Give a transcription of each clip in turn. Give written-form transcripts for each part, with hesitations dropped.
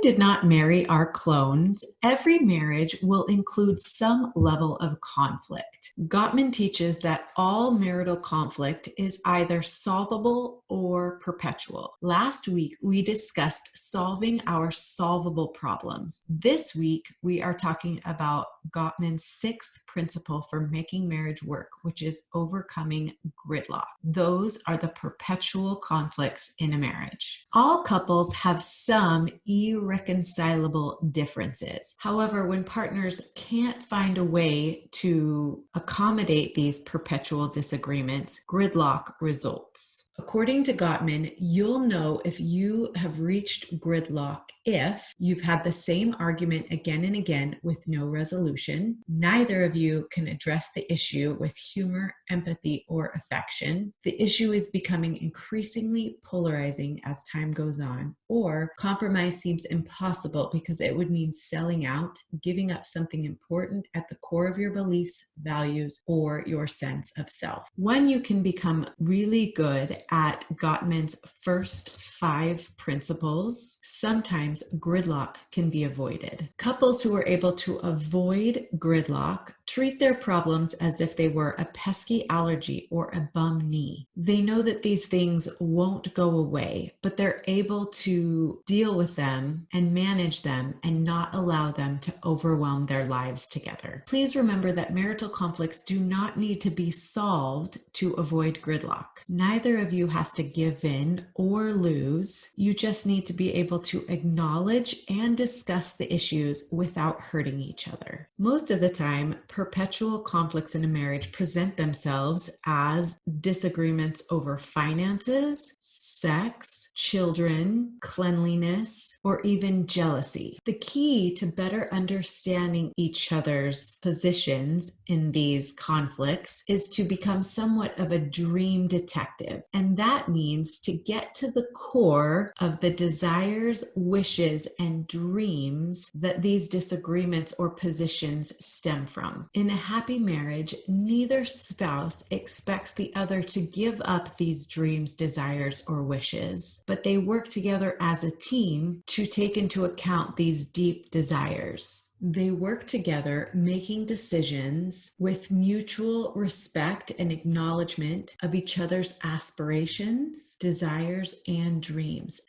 did not marry our clones, every marriage will include some level of conflict. Gottman teaches that all marital conflict is either solvable or perpetual. Last week, we discussed solving our solvable problems. This week, we are talking about Gottman's sixth principle for making marriage work, which is overcoming gridlock. Those are the perpetual conflicts in a marriage. All couples have some irreconcilable differences. However, when partners can't find a way to accommodate these perpetual disagreements, gridlock results. According to Gottman, you'll know if you have reached gridlock if you've had the same argument again and again with no resolution, neither of you can address the issue with humor, empathy, or affection, the issue is becoming increasingly polarizing as time goes on, or compromise seems impossible because it would mean selling out, giving up something important at the core of your beliefs, values, or your sense of self. When you can become really good at Gottman's first 5 principles, sometimes gridlock can be avoided. Couples who are able to avoid gridlock treat their problems as if they were a pesky allergy or a bum knee. They know that these things won't go away, but they're able to deal with them and manage them and not allow them to overwhelm their lives together. Please remember that marital conflicts do not need to be solved to avoid gridlock. Neither of you has to give in or lose. You just need to be able to acknowledge and discuss the issues without hurting each other. Most of the time, perpetual conflicts in a marriage present themselves as disagreements over finances, sex, children, cleanliness, or even jealousy. The key to better understanding each other's positions in these conflicts is to become somewhat of a dream detective. And that means to get to the core of the desires, wishes, and dreams that these disagreements or positions stem from. In a happy marriage, neither spouse expects the other to give up these dreams, desires, or wishes, but they work together as a team to take into account these deep desires. They work together, making decisions with mutual respect and acknowledgement of each other's aspirations, desires, and dreams.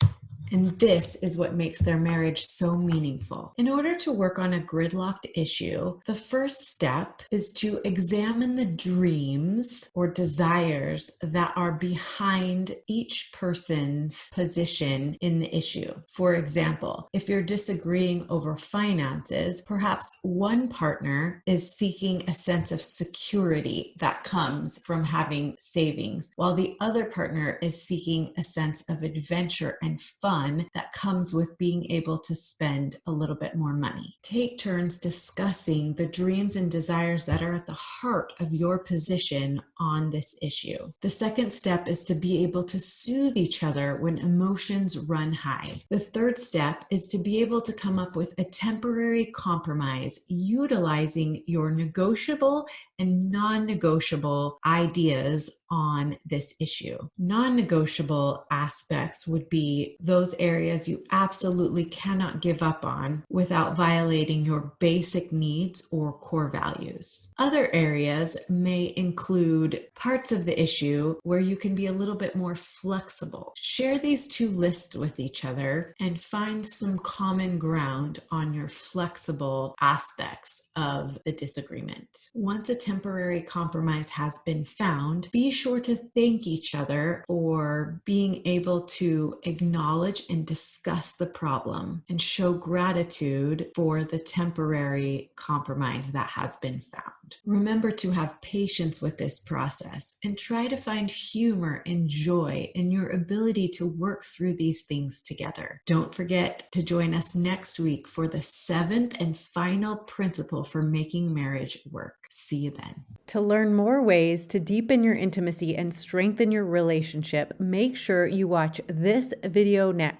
And this is what makes their marriage so meaningful. In order to work on a gridlocked issue, the first step is to examine the dreams or desires that are behind each person's position in the issue. For example, if you're disagreeing over finances, perhaps one partner is seeking a sense of security that comes from having savings, while the other partner is seeking a sense of adventure and fun that comes with being able to spend a little bit more money. Take turns discussing the dreams and desires that are at the heart of your position on this issue. The second step is to be able to soothe each other when emotions run high. The third step is to be able to come up with a temporary compromise utilizing your negotiable and non-negotiable ideas on this issue. Non-negotiable aspects would be those areas you absolutely cannot give up on without violating your basic needs or core values. Other areas may include parts of the issue where you can be a little bit more flexible. Share these 2 lists with each other and find some common ground on your flexible aspects of the disagreement. Once a temporary compromise has been found, be sure to thank each other for being able to acknowledge and discuss the problem and show gratitude for the temporary compromise that has been found. Remember to have patience with this process and try to find humor and joy in your ability to work through these things together. Don't forget to join us next week for the 7th and final principle for making marriage work. See you then. To learn more ways to deepen your intimacy and strengthen your relationship, make sure you watch this video next.